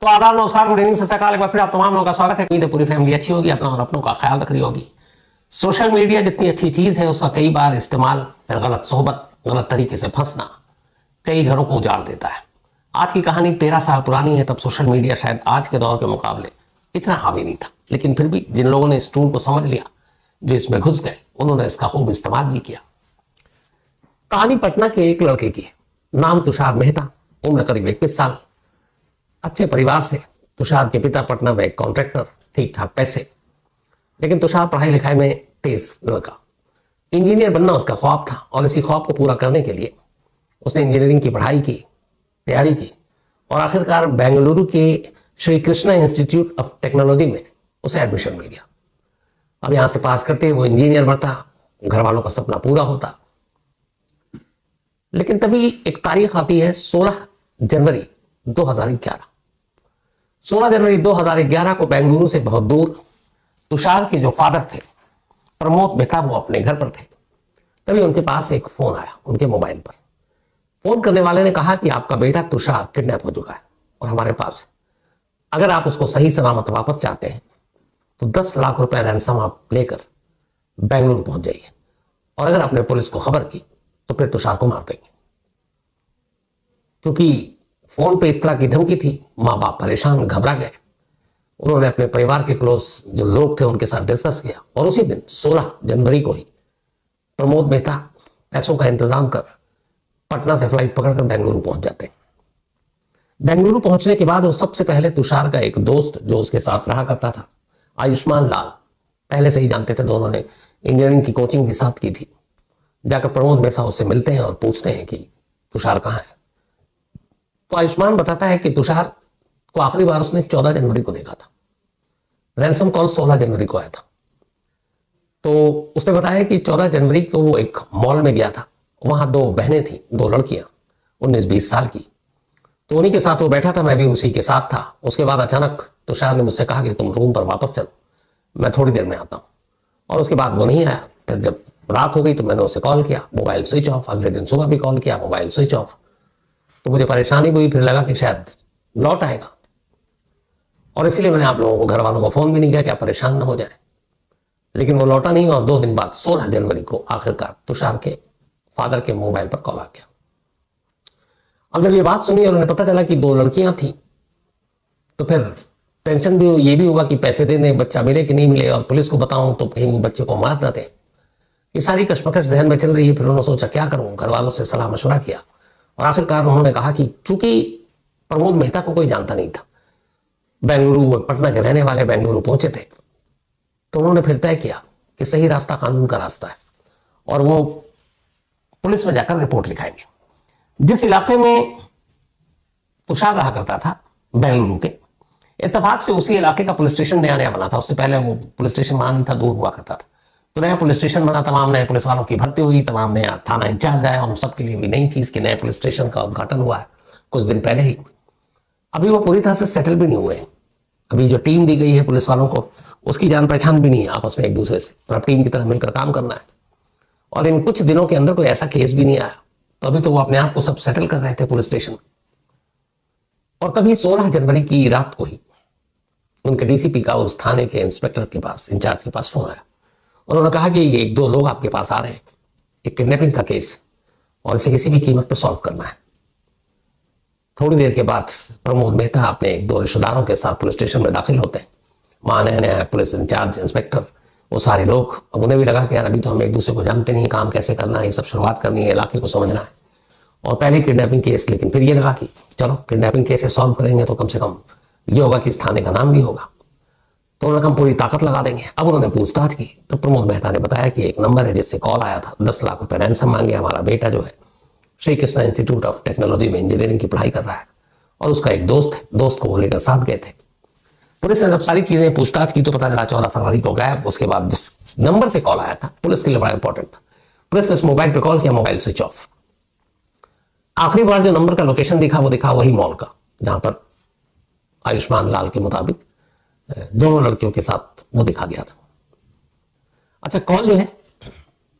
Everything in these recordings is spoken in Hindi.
तो आदाब, नमस्कार, गुड इवनिंग, सत श्री अकाल। एक बार फिर आप तमाम लोगों का स्वागत है। उम्मीद है पूरी फैमिली अच्छी होगी, अपना और अपनों का ख्याल रख रही होगी। सोशल मीडिया जितनी अच्छी चीज है, उसका कई बार इस्तेमाल, गलत सोहबत, गलत तरीके से फंसना कई घरों को उजाड़ देता है। आज की कहानी 13 साल पुरानी है। तब सोशल मीडिया शायद आज के दौर के मुकाबले इतना हावी नहीं था, लेकिन फिर भी जिन लोगों ने इस टूल को समझ लिया, जो इसमें घुस गए, उन्होंने इसका खूब इस्तेमाल भी किया। कहानी पटना के एक लड़के की है। नाम तुषार मेहता, उम्र करीब 21 साल। अच्छे परिवार से। तुषार के पिता पटना में एक कॉन्ट्रैक्टर, ठीक ठाक पैसे। लेकिन तुषार पढ़ाई लिखाई में तेज लड़का। इंजीनियर बनना उसका ख्वाब था, और इसी ख्वाब को पूरा करने के लिए उसने इंजीनियरिंग की पढ़ाई की, तैयारी की, और आखिरकार बेंगलुरु के Shri Krishna institute of technology में उसे एडमिशन मिल गया। अब यहां से पास करते वो इंजीनियर बनता, घर वालों का सपना पूरा होता। लेकिन तभी एक तारीख आती है, 16 जनवरी 2011। 16 जनवरी 2011 को बेंगलुरु से बहुत दूर तुषार के जो फादर थे, प्रमोद मेहता, वो अपने घर पर थे। तभी उनके पास एक फोन आया, उनके मोबाइल पर। फोन करने वाले ने कहा कि आपका बेटा तुषार किडनैप हो चुका है और हमारे पास है। अगर आप उसको सही सलामत वापस चाहते हैं तो 10 लाख रुपए रैंसम आप लेकर बेंगलुरु पहुंच जाइए, और अगर आपने पुलिस को खबर की तो फिर तुषार को मार देंगे। क्योंकि फोन पे इस तरह की धमकी थी, माँ बाप परेशान, घबरा गए। उन्होंने अपने परिवार के क्लोज जो लोग थे उनके साथ डिस्कस किया, और उसी दिन 16 जनवरी को ही प्रमोद मेहता पैसों का इंतजाम कर पटना से फ्लाइट पकड़कर बेंगलुरु पहुंच जाते। बेंगलुरु पहुंचने के बाद वो सबसे पहले तुषार का एक दोस्त जो उसके साथ रहा करता था, आयुष्मान लाल, पहले से ही जानते थे, दोनों ने इंजीनियरिंग की कोचिंग भी साथ की थी। जाकर प्रमोद मेहता उससे मिलते हैं और पूछते हैं कि तुषार कहाँ है। तो आयुष्मान बताता है कि तुषार को आखिरी बार उसने 14 जनवरी को देखा था। रैंसम कॉल 16 जनवरी को आया था। तो उसने बताया कि 14 जनवरी को वो एक मॉल में गया था। वहां 2 बहनें थी, 2 लड़कियां 19-20 साल की। तो उन्हीं के साथ वो बैठा था, मैं भी उसी के साथ था। उसके बाद अचानक तुषार ने मुझसे कहा कि तुम रूम पर वापस चलो, मैं थोड़ी देर में आता हूँ। और उसके बाद वो नहीं आया। फिर जब रात हो गई तो मैंने उसे कॉल किया, मोबाइल स्विच ऑफ। अगले दिन सुबह भी कॉल किया, मोबाइल स्विच ऑफ। तो मुझे परेशानी हुई, फिर लगा कि शायद लौट आएगा, और इसलिए मैंने आप लोगों को, घर वालों को फोन भी नहीं किया कि आप परेशान ना हो जाए। लेकिन वो लौटा नहीं, और 2 दिन बाद 16 जनवरी को आखिरकार तुषार के फादर के मोबाइल पर कॉल आ गया। अब जब ये बात सुनी और उन्हें पता चला कि 2 लड़कियां थी, तो फिर टेंशन भी ये भी हुआ कि पैसे देने, बच्चा मिले कि नहीं मिले, और पुलिस को बताऊं तो कहीं वो बच्चे को मार ना दे। ये सारी कश्मकश जहन में चल रही है। फिर उन्होंने सोचा क्या करूं, घर वालों से सलाह मशवरा किया, और आखिरकार उन्होंने कहा कि चूंकि प्रमोद मेहता को कोई जानता नहीं था, बेंगलुरु, पटना के रहने वाले बेंगलुरु पहुंचे थे, तो उन्होंने फिर तय किया कि सही रास्ता कानून का रास्ता है, और वो पुलिस में जाकर रिपोर्ट लिखाएंगे। जिस इलाके में तुषार रहा करता था, बेंगलुरु के, इत्तेफाक से उसी इलाके का पुलिस स्टेशन नया नया बना था। उससे पहले वो पुलिस स्टेशन वहां नहीं था, दूर हुआ करता था। तो नया पुलिस स्टेशन बना, तमाम नए पुलिस वालों की भर्ती हुई, तमाम नया थाना इंचार्ज आया। उन सबके लिए भी नई चीज कि नए पुलिस स्टेशन का उद्घाटन हुआ है कुछ दिन पहले ही। अभी वो पूरी तरह से सेटल भी नहीं हुए। अभी जो टीम दी गई है पुलिस वालों को, उसकी जान पहचान भी नहीं है आपस में एक दूसरे से। तो अब टीम की तरह मिलकर काम करना है, और इन कुछ दिनों के अंदर कोई ऐसा केस भी नहीं आया। तो अभी तो वो अपने आप को सब सेटल कर रहे थे पुलिस स्टेशन। और तभी 16 जनवरी की रात को ही उनके डीसीपी का उस थाने के इंस्पेक्टर के पास, इंचार्ज के पास फोन आया। उन्होंने कहा कि ये 1-2 लोग आपके पास आ रहे हैं, एक किडनैपिंग का केस, और इसे किसी भी कीमत पर सॉल्व करना है। थोड़ी देर के बाद प्रमोद मेहता अपने 1-2 रिश्तेदारों के साथ पुलिस स्टेशन में दाखिल होते हैं। वहां नया नया पुलिस इंचार्ज, इंस्पेक्टर, वो सारे लोग। अब उन्हें भी लगा कि यार अभी तो हम एक दूसरे को जानते नहीं, काम कैसे करना है, ये सब शुरुआत करनी है, इलाके को समझना है, और पहले किडनैपिंग केस। लेकिन फिर ये लगा कि चलो किडनैपिंग केस सॉल्व करेंगे तो कम से कम ये होगा कि इस थाने का नाम भी होगा। तो उन्होंने हम पूरी ताकत लगा देंगे। अब उन्होंने पूछताछ की तो प्रमोद मेहता ने बताया कि एक नंबर है जिससे कॉल आया था, 10 लाख रुपए रैंसम मांगे। हमारा बेटा जो है Shri Krishna institute of technology में इंजीनियरिंग की पढ़ाई कर रहा है, और उसका एक दोस्त है, दोस्त को वो लेकर साथ गए थे। पुलिस ने जब सारी चीजें पूछताछ की तो पता चला 14 फरवरी को गायब। उसके बाद जिस नंबर से कॉल आया था, पुलिस के लिए बड़ा इंपॉर्टेंट था, पुलिस ने उस मोबाइल पे कॉल किया, मोबाइल स्विच ऑफ। आखिरी बार जो नंबर का लोकेशन दिखा, वो दिखा वही मॉल का, जहां पर आयुष्मान लाल के मुताबिक दोनों लड़कियों के साथ वो दिखा गया था। अच्छा, कॉल जो है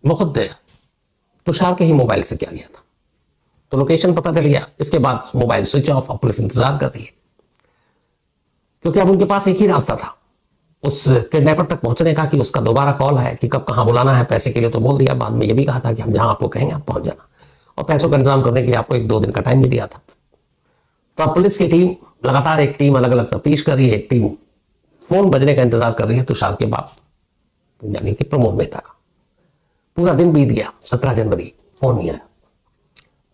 वो खुद तुषार के ही मोबाइल से किया गया था, तो लोकेशन पता चल गया। इसके बाद मोबाइल स्विच ऑफ, और पुलिस इंतजार कर रही है। क्योंकि अब उनके पास एक ही रास्ता था उस किडनैपर तक पहुंचने का, कि उसका दोबारा कॉल है कि कब कहाँ बुलाना है। पैसे के लिए तो बोल दिया, बाद में ये भी कहा था कि हम जहां आपको कहेंगे आप पहुंच जाना, और पैसों का इंतजाम करने के लिए आपको 1-2 दिन का टाइम भी दिया था। तो अब पुलिस की टीम लगातार, एक टीम अलग अलग तफ्तीश कर रही है, एक टीम फोन बजने का इंतजार कर रही है तुषार के बाप यानी कि प्रमोद मेहता का। पूरा दिन बीत गया, 17 जनवरी, फोन नहीं आया।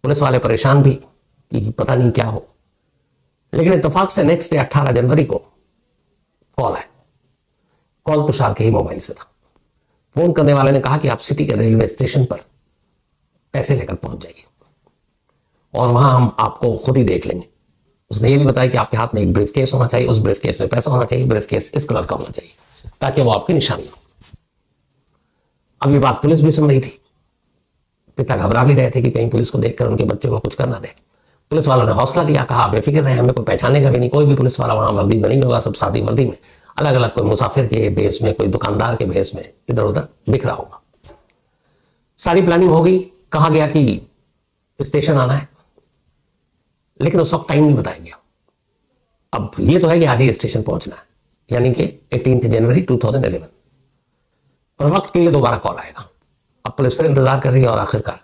पुलिस वाले परेशान भी कि पता नहीं क्या हो, लेकिन इत्तेफाक से नेक्स्ट डे 18 जनवरी को कॉल है। कॉल तुषार के ही मोबाइल से था। फोन करने वाले ने कहा कि आप सिटी के रेलवे स्टेशन पर पैसे लेकर पहुंच जाइए और वहां हम आपको खुद ही देख लेंगे। उसने ये भी बताया कि आपके हाथ में एक ब्रीफ केस होना चाहिए, उस ब्रीफ केस में पैसा होना चाहिए, ब्रीफ केस इस कलर का होना चाहिए ताकि वो आपकी निशानी हो। अब ये बात पुलिस भी सुन रही थी। पिता घबरा भी रहे थे कि कहीं पुलिस को देखकर उनके बच्चे को कुछ करना दे। पुलिस वालों ने हौसला दिया, कहा बेफिक्र रहे, हमें कोई पहचाने का भी नहीं, कोई भी पुलिस वाला वहां वर्दी में नहीं होगा, सब सादी वर्दी में, अलग अलग, कोई मुसाफिर के भेष में, कोई दुकानदार के भेष में इधर उधर बिखरा होगा। सारी प्लानिंग हो गई। कहा गया कि स्टेशन आना है, लेकिन उस वक्त टाइम नहीं बताया गया। अब ये तो है कि आज ही स्टेशन पहुंचना है, यानी कि 18 जनवरी 2011, और वक्त के लिए दोबारा कॉल आएगा। अब पुलिस फिर इंतजार कर रही है और आखिरकार,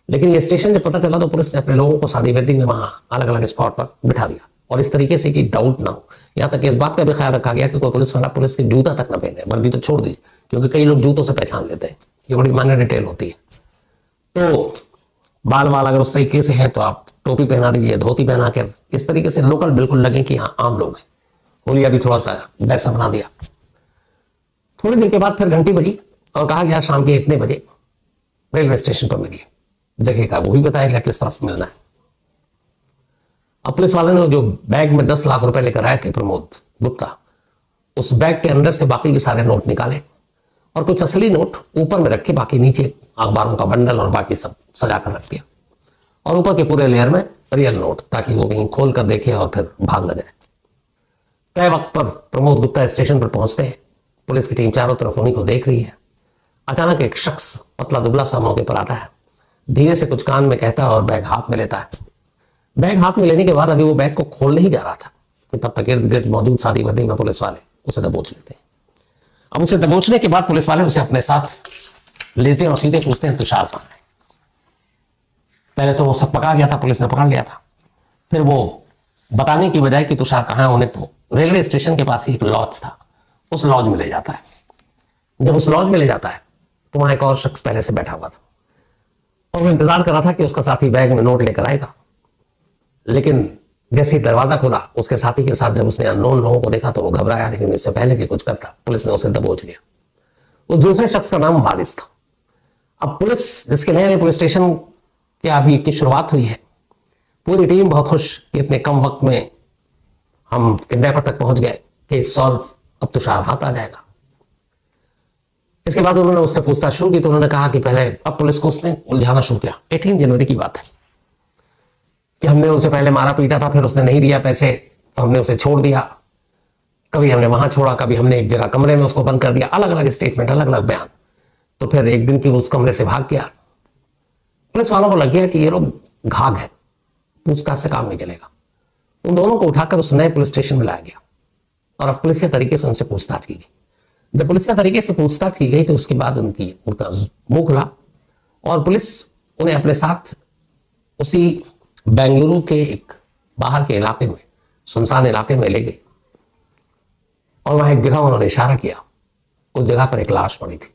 लेकिन ये स्टेशन जब पता चला तो पुलिस ने अपने लोगों को सादी वर्दी में वहां अलग अलग स्पॉट पर बिठा दिया, और इस तरीके से कि डाउट ना हो। यहां तक कि इस बात का भी ख्याल रखा गया कि कोई पुलिस वाला पुलिस के जूता तक ना पहने, वर्दी तो छोड़ दी, क्योंकि कई लोग जूतों से पहचान लेते हैं, ये बड़ी मान्य डिटेल होती है। तो बाल वाल अगर उस तरीके से है तो आप टोपी पहना दीजिए, धोती पहना कर, इस तरीके से लोकल बिल्कुल लगे कि हाँ आम लोग हैं। होलिया भी थोड़ा सा वैसा बना दिया। थोड़ी देर के बाद फिर घंटी बजी और कहा गया शाम के इतने बजे रेलवे स्टेशन पर मिलिए। जगह का वो भी बताया गया किस तरफ मिलना है। अब पुलिस वाले ने जो बैग में 10 लाख रुपए लेकर आए थे प्रमोद गुप्ता, उस बैग के अंदर से बाकी के सारे नोट निकाले और कुछ असली नोट ऊपर में रखे, बाकी नीचे अखबारों का बंडल और बाकी सब सजा कर रख दिया, और ऊपर के पूरे लेयर में रियल नोट, ताकि वो कहीं खोल कर देखे और फिर भाग न जाए। तय वक्त पर प्रमोद गुप्ता स्टेशन पर पहुंचते हैं। पुलिस की टीम चारों तरफ उन्हीं को देख रही है। अचानक एक शख्स पतला दुबला सा मौके पर आता है, धीरे से कुछ कान में कहता है और बैग हाथ में लेता है। बैग हाथ में लेने के बाद अभी वो बैग को खोलने ही जा रहा था कि तब तक इर्द गिर्द मौजूद सादी वर्दी में पुलिस वाले उसे दबोच लेते हैं। अब उसे दबोचने के बाद पुलिस वाले उसे अपने साथ लेते और सीधे पूछते हैं तुषार कहां है। पहले तो वो सब पकड़ा गया था, पुलिस ने पकड़ लिया था। फिर वो बताने की बजाय कि तुषार कहां है, उन्हें तो रेलवे स्टेशन के पास ही एक लॉज था, उस लॉज में ले जाता है। जब उस लॉज में ले जाता है तो वहां एक और शख्स पहले से बैठा हुआ था और वो इंतजार कर रहा था कि उसका साथी बैग में नोट लेकर आएगा। लेकिन जैसे ही दरवाजा खुला, उसके साथी के साथ जब उसने अननोन लोगों को देखा तो वो घबराया, लेकिन इससे पहले कि कुछ करता पुलिस ने उसे दबोच लिया। उस दूसरे शख्स का नाम वारिस था। अब पुलिस, जिसके नए नए पुलिस स्टेशन के अभी की शुरुआत हुई है, पूरी टीम बहुत खुश कि इतने कम वक्त में हम किडनैपर तक पहुंच गए, केस सॉल्व, अब तुषार हाथ आ जाएगा। इसके बाद उन्होंने उससे पूछताछ शुरू की तो उन्होंने कहा कि पहले, अब पुलिस को उसने उलझाना शुरू किया। 18 जनवरी की बात है कि हमने उसे पहले मारा पीटा था, फिर उसने नहीं दिया पैसे तो हमने उसे छोड़ दिया, कभी हमने वहां छोड़ा, कभी हमने एक जगह कमरे में उसको बंद कर दिया, अलग अलग स्टेटमेंट, अलग अलग बयान। तो फिर एक दिन की उस कमरे से भाग गया। पुलिस वालों को लग गया कि ये लोग घाघ है, पूछताछ से काम नहीं चलेगा। उन दोनों को उठाकर उस नए पुलिस स्टेशन में लाया गया और अब पुलिस तरीके से उनसे पूछताछ की गई। जब पुलिस तरीके से पूछताछ की गई तो उसके बाद उनका मुंह खुला और पुलिस उन्हें अपने साथ उसी बेंगलुरु के एक बाहर के इलाके में, सुनसान इलाके में ले गई और वहां एक जगह उन्होंने इशारा किया। उस जगह पर एक लाश पड़ी थी।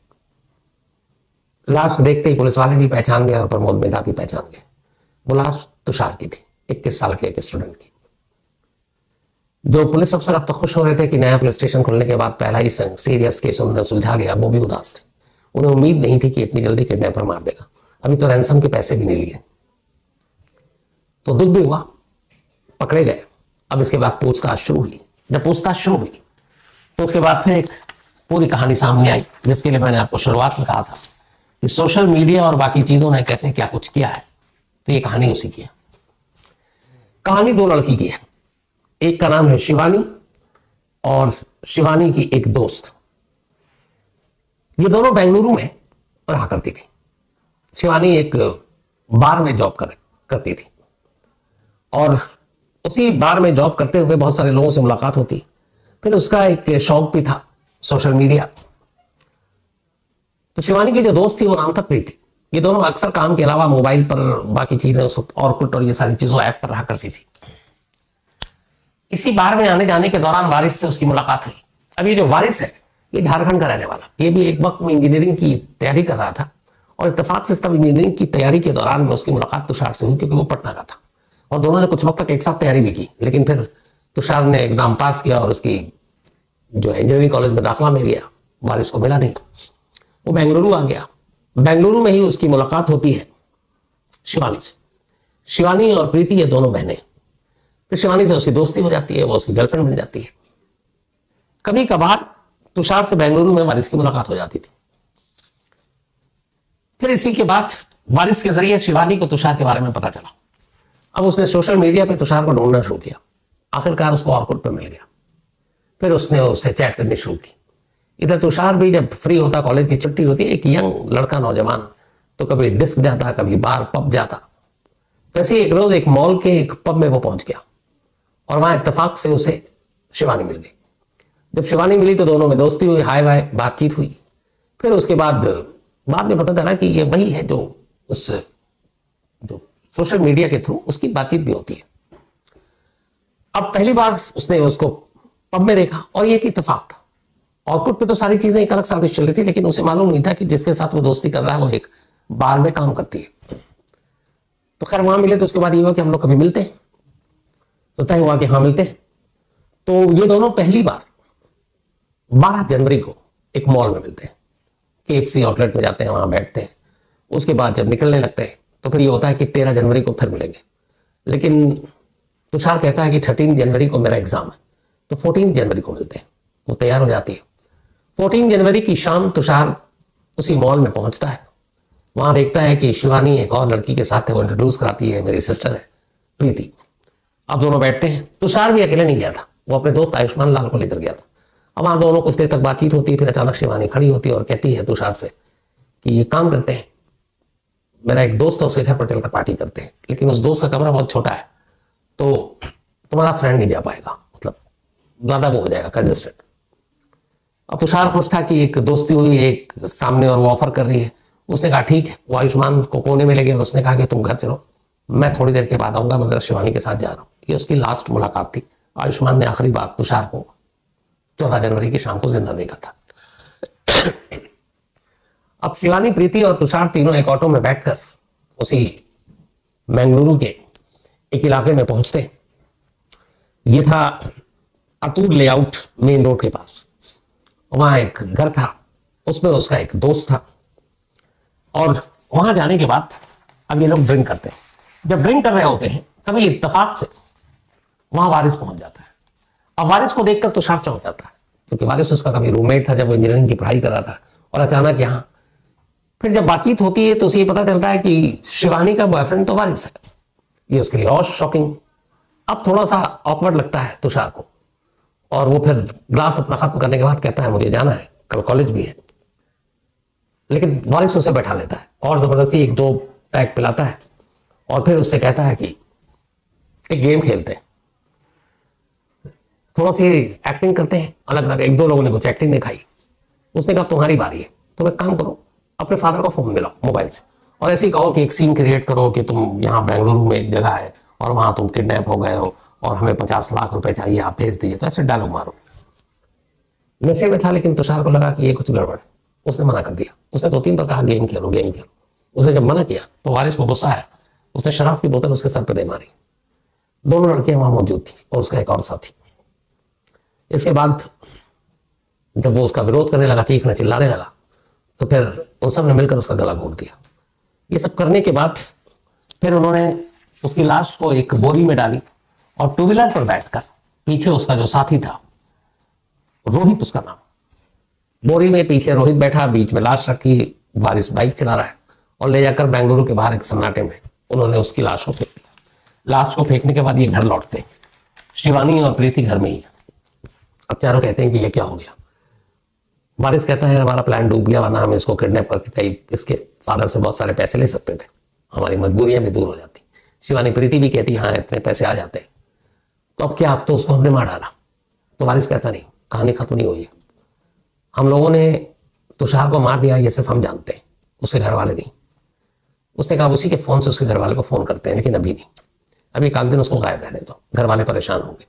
लाश देखते ही पुलिस वाले भी पहचान गए और प्रमोद मेहता भी पहचान गए। वो लाश तुषार की थी, 21 साल के एक स्टूडेंट की। जो पुलिस अफसर अब तो खुश हो रहे थे कि नया पुलिस स्टेशन खुलने के बाद पहला ही सीरियस केस उन्होंने सुलझा लिया, वो भी उदास थे। उन्हें उम्मीद नहीं थी कि इतनी जल्दी किडनैपर मार देगा। अभी तो रैंसम के पैसे भी नहीं लिए, तो दुख भी हुआ, पकड़े गए। अब इसके बाद पूछताछ शुरू हुई। जब पूछताछ शुरू हुई तो उसके बाद फिर एक पूरी कहानी सामने आई, जिसके लिए मैंने आपको शुरुआत में कहा था कि सोशल मीडिया और बाकी चीजों ने कैसे क्या कुछ किया है। तो ये कहानी उसी की है। कहानी दो लड़की की है। एक का नाम है शिवानी और शिवानी की एक दोस्त। ये दोनों बेंगलुरु में रहा करती थी। शिवानी एक बार में जॉब करती थी और उसी बार में जॉब करते हुए बहुत सारे लोगों से मुलाकात होती। फिर उसका एक शौक भी था सोशल मीडिया। तो शिवानी की जो दोस्त थी वो नाम था प्रीति। ये दोनों अक्सर काम के अलावा मोबाइल पर बाकी चीजें ऑर्कुट और ये सारी चीजों ऐप पर रहा करती थी। इसी बार में आने जाने के दौरान वारिस से उसकी मुलाकात हुई। अब ये जो वारिस है ये झारखंड का रहने वाला, ये भी एक वक्त में इंजीनियरिंग की तैयारी कर रहा था और इत्तेफाक से तब इंजीनियरिंग की तैयारी के दौरान में उसकी मुलाकात तुषार से हुई क्योंकि वो पटना का था और दोनों ने कुछ वक्त तक एक साथ तैयारी भी की। लेकिन फिर तुषार ने एग्जाम पास किया और उसकी जो इंजीनियरिंग कॉलेज में दाखिला मिल गया, वारिस को मिला नहीं। वो बेंगलुरु आ गया। बेंगलुरु में ही उसकी मुलाकात होती है शिवानी से। शिवानी और प्रीति ये दोनों बहनें। फिर शिवानी से उसकी दोस्ती हो जाती है, वो उसकी गर्लफ्रेंड बन जाती है। कभी कभार तुषार से बेंगलुरु में वारिस की मुलाकात हो जाती थी। फिर इसी के बाद वारिस के जरिए शिवानी को तुषार के बारे में पता चला। अब उसने सोशल मीडिया पे तुषार को ढूंढना शुरू किया। आखिरकार उसको ऑर्कुट पर मिल गया। फिर उसने उससे चैट करनी शुरू की। इधर तुषार भी जब फ्री होता, कॉलेज की छुट्टी होती, एक यंग लड़का नौजवान तो कभी डिस्क जाता, कभी बार पब जाता। तो ऐसे एक रोज एक मॉल के एक पब में वो पहुंच गया और वहां इत्तेफाक से उसे शिवानी मिल गई। जब शिवानी मिली तो दोनों में दोस्ती हुई, हाय वाय बातचीत हुई। फिर उसके बाद में पता चला कि ये वही है जो सोशल मीडिया के थ्रू उसकी बातचीत भी होती है। अब पहली बार उसने उसको पब में देखा और ये एक इत्तेफाक था। ऑर्कुट पे तो सारी चीजें एक अलग साथ चल रही थी, लेकिन उसे मालूम नहीं था कि जिसके साथ वो दोस्ती कर रहा है वो एक बार में काम करती है। तो खैर वहां मिले तो उसके बाद ये हुआ कि हम लोग कभी मिलते हैं, तो तय हुआ कि हाँ मिलते हैं। तो ये दोनों पहली बार 12 जनवरी को एक मॉल में मिलते हैं। KFC आउटलेट में जाते हैं, वहां बैठते हैं। उसके बाद जब निकलने लगते हैं तो फिर ये होता है कि 13 जनवरी को फिर मिलेंगे। लेकिन तुषार कहता है कि 13 जनवरी को मेरा एग्जाम है, तो 14 जनवरी को मिलते हैं। वो तैयार हो जाती है। 14 जनवरी की शाम तुषार उसी मॉल में पहुंचता है। वहां देखता है कि शिवानी एक और लड़की के साथ है, वो इंट्रोड्यूस कराती है, मेरी सिस्टर है प्रीति। अब दोनों बैठते हैं। तुषार भी अकेले नहीं गया था, वो अपने दोस्त आयुष्मान लाल को लेकर गया था। अब वहां दोनों कुछ देर तक बातचीत होती है। फिर अचानक शिवानी खड़ी होती है और कहती है तुषार से कि ये काम करते हैं, मेरा एक दोस्त है, उसके घर पर चलकर पार्टी करते हैं, लेकिन उस दोस्त का कमरा बहुत छोटा है तो तुम्हारा फ्रेंड नहीं जा पाएगा, मतलब ज्यादा वो हो जाएगा कंजेस्टेड। अब तुषार खुश था कि एक दोस्ती हुई एक सामने और वो ऑफर कर रही है। उसने कहा ठीक है। वो आयुष्मान को कोने में ले गया। उसने कहा कि तुम घर चलो, मैं थोड़ी देर के बाद आऊंगा, मैं शिवानी के साथ जा रहा हूँ। ये उसकी लास्ट मुलाकात थी। आयुष्मान ने आखिरी बार तुषार को 14 जनवरी की शाम को जिंदा देखा था। अब शिवानी, प्रीति और तुषार तीनों एक ऑटो में बैठकर उसी बेंगलुरु के एक इलाके में पहुंचते। ये था अतुल लेआउट मेन रोड के पास। वहां एक घर था, उसमें उसका एक दोस्त था। और वहां जाने के बाद अब ये लोग ड्रिंक करते हैं। जब ड्रिंक कर रहे होते हैं तभी इत्तेफाक से वहां वारिस पहुंच जाता है। अब वारिस को देखकर तुषार चौंक जाता है क्योंकि वारिस उसका कभी रूममेट था जब वो इंजीनियरिंग की पढ़ाई कर रहा था, और अचानक यहाँ। फिर जब बातचीत होती है तो उसे पता चलता है कि शिवानी का बॉयफ्रेंड तो वारिस है। ये उसके लिए और शॉकिंग। अब थोड़ा सा ऑकवर्ड लगता है तुषार को और वो फिर ग्लास अपना खत्म करने के बाद कहता है मुझे जाना है, कल कॉलेज भी है। लेकिन वारिस उसे बैठा लेता है और जबरदस्ती 1-2 पैक पिलाता है और फिर उससे कहता है कि एक गेम खेलते हैं, थोड़ा सी एक्टिंग करते हैं अलग अलग। 1-2 लोगों ने कुछ एक्टिंग दिखाई। उसने कहा तुम्हारी बारी है, तुम एक काम करो, अपने फादर का फोन मिलाओ मोबाइल से और ऐसे ही कहो कि एक सीन क्रिएट करो कि तुम यहाँ बेंगलुरु में एक जगह है और वहां तुम किडनैप हो गए हो और हमें 50 लाख रुपए चाहिए, आप भेज दीजिए। तो ऐसे डायलॉग मारो। नशे में था लेकिन तुषार को लगा कि ये कुछ गड़बड़ है। उसने मना कर दिया। उसने 2-3 बार कहा गेम खेलो गेम खेलो। उसने जब मना किया तो वारिस को गुस्सा आया। उसने शराब की बोतल उसके सर पे दे मारी। दोनों लड़कियां वहां मौजूद थी और उसका एक और साथी। इसके बाद जब वो उसका विरोध करने लगा, चीखने चिल्लाने लगा, तो फिर उन सब ने मिलकर उसका गला घोट दिया। ये सब करने के बाद फिर उन्होंने उसकी लाश को एक बोरी में डाली और 2 व्हीलर पर बैठकर पीछे उसका जो साथी था, रोहित उसका नाम, बोरी में पीछे रोहित बैठा, बीच में लाश रखी, वारिस बाइक चला रहा है और ले जाकर बेंगलुरु के बाहर एक सन्नाटे में उन्होंने उसकी लाश को फेंक दिया। लाश को फेंकने के बाद ये घर लौटते। शिवानी और प्रीति घर में ही है। अब चारों कहते हैं कि ये क्या हो गया। वारिस कहता है हमारा प्लान डूब गया, वरना हम इसको किडनैप करके कहीं इसके फादर से बहुत सारे पैसे ले सकते थे, हमारी मजबूरियां भी दूर हो जाती। शिवानी, प्रीति भी कहती हाँ इतने पैसे आ जाते। तो अब क्या, अब तो उसको हमने मार डाला। तो वारिस कहता नहीं, कहानी खत्म नहीं हुई है, हम लोगों ने तुषार को मार दिया ये सिर्फ हम जानते हैं, उसके घर वाले नहीं। उसने कहा उसी के फोन से उसके घर वाले को फोन करते हैं, लेकिन अभी नहीं, अभी एक दिन उसको गायब रहने दो, घर वाले परेशान होंगे।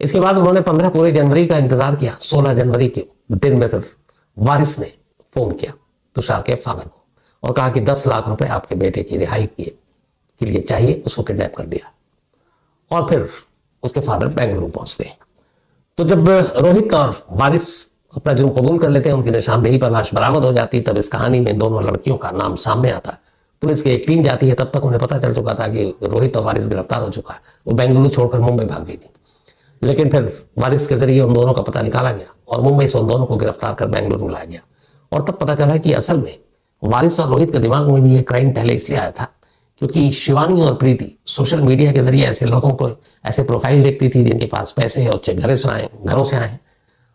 इसके बाद उन्होंने 15 पूरे जनवरी का इंतजार किया। 16 जनवरी के दिन में फिर वारिस ने फोन किया तुषार के फादर को और कहा कि 10 लाख रुपए आपके बेटे की रिहाई के लिए चाहिए, उसको किडनैप कर दिया। और फिर उसके फादर बेंगलुरु पहुंचते हैं। तो जब रोहित और वारिस अपना जुर्म कबूल कर लेते हैं, उनकी निशानदेही पर लाश बरामद हो जाती है, तब इस कहानी में दोनों लड़कियों का नाम सामने आता है। पुलिस की एक टीम जाती है, तब तक उन्हें पता चल चुका था कि रोहित और वारिस गिरफ्तार हो चुका है। वो बेंगलुरु छोड़कर मुंबई भाग गई थी, लेकिन फिर वारिस के जरिए उन दोनों का पता निकाला गया और मुंबई से उन दोनों को गिरफ्तार कर बेंगलुरु लाया गया। और तब पता चला कि असल में वारिस और रोहित के दिमाग में भी ये क्राइम पहले इसलिए आया था क्योंकि शिवानी और प्रीति सोशल मीडिया के जरिए ऐसे लोगों को ऐसे प्रोफाइल देखती थी जिनके पास पैसे और अच्छे घरों से आए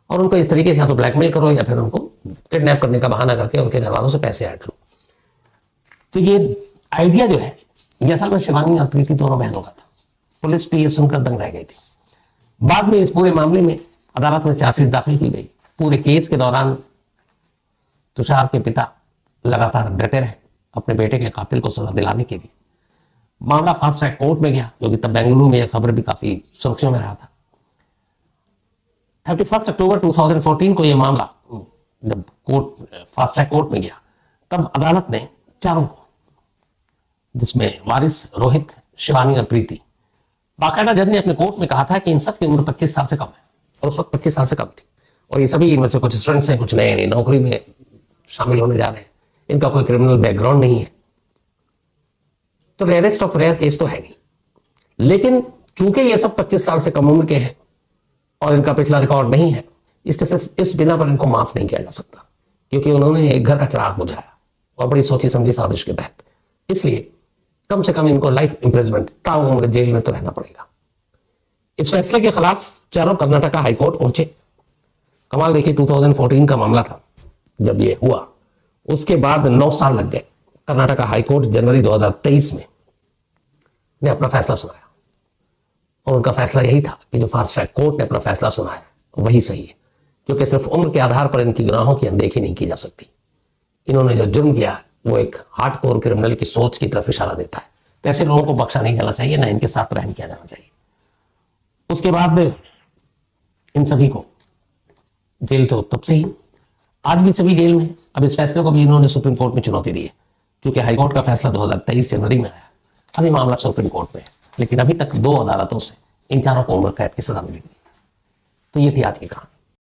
और उनको इस तरीके से या तो ब्लैकमेल करो या फिर उनको किडनैप करने का बहाना करके उनके घर वालों से पैसे ऐंठ लो। तो ये आइडिया जो है ये असल में शिवानी और प्रीति दोनों बहनों का था। पुलिस भी ये सुनकर दंग रह गई थी। बाद में इस पूरे मामले में अदालत में चार्जशीट दाखिल की गई। पूरे केस के दौरान तुषार के पिता लगातार डटे रहे अपने बेटे के कातिल को सजा दिलाने के लिए। मामला फास्ट ट्रैक कोर्ट में गया, क्योंकि तब बेंगलुरु में यह खबर भी काफी सुर्खियों में रहा था। 31 अक्टूबर 2014 को यह मामला जब फास्ट ट्रैक कोर्ट में गया, तब अदालत ने चारों को, जिसमें वारिस, रोहित, शिवानी और प्रीति, बाकायदा जज ने अपने कोर्ट में कहा था कि इन सब की उम्र 25 साल से कम है और उस वक्त 25 साल से कम थी और ये सभी इनमें से कुछ स्टूडेंट्स हैं, कुछ नए नौकरी में शामिल होने जा रहे हैं, इनका कोई क्रिमिनल बैकग्राउंड नहीं है, तो रेयरेस्ट ऑफ रेयर केस तो है नहीं। लेकिन चूंकि ये सब 25 साल से कम उम्र के हैं और इनका पिछला रिकॉर्ड नहीं है, इसके सिर्फ इस बिना पर इनको माफ नहीं किया जा सकता, क्योंकि उन्होंने एक घर का चिराग बुझाया और बड़ी सोची समझी साजिश के तहत। इसलिए कम से कम इनको लाइफ इंप्रिजमेंट, ताउम्र जेल में तो रहना पड़ेगा। इस फैसले के खिलाफ चारों कर्नाटका हाईकोर्ट पहुंचे। कमाल देखिए, 2014 का मामला था जब ये हुआ, उसके बाद 9 साल लग गए। कर्नाटका हाईकोर्ट जनवरी 2023 में ने अपना फैसला सुनाया और उनका फैसला यही था कि जो फास्ट ट्रैक कोर्ट ने अपना फैसला सुनाया वही सही है, क्योंकि सिर्फ उम्र के आधार पर इनकी गुनाहों की अनदेखी नहीं की जा सकती। इन्होंने जो जुर्म किया वो एक हार्डकोर क्रिमिनल की सोच की तरफ इशारा देता है। तो ऐसे लोगों को बख्शा नहीं जाना चाहिए, ना इनके साथ रहम किया जाना चाहिए। उसके बाद इन सभी को जेल तो तब से ही, आज भी सभी जेल में। अब इस फैसले को भी इन्होंने सुप्रीम कोर्ट में चुनौती दी है, क्योंकि हाईकोर्ट का फैसला 2023 जनवरी में आया। अभी मामला सुप्रीम कोर्ट में है, लेकिन अभी तक 2 अदालतों से इन चारों को उम्र कैद की सजा मिली। तो ये थी आज की कहानी।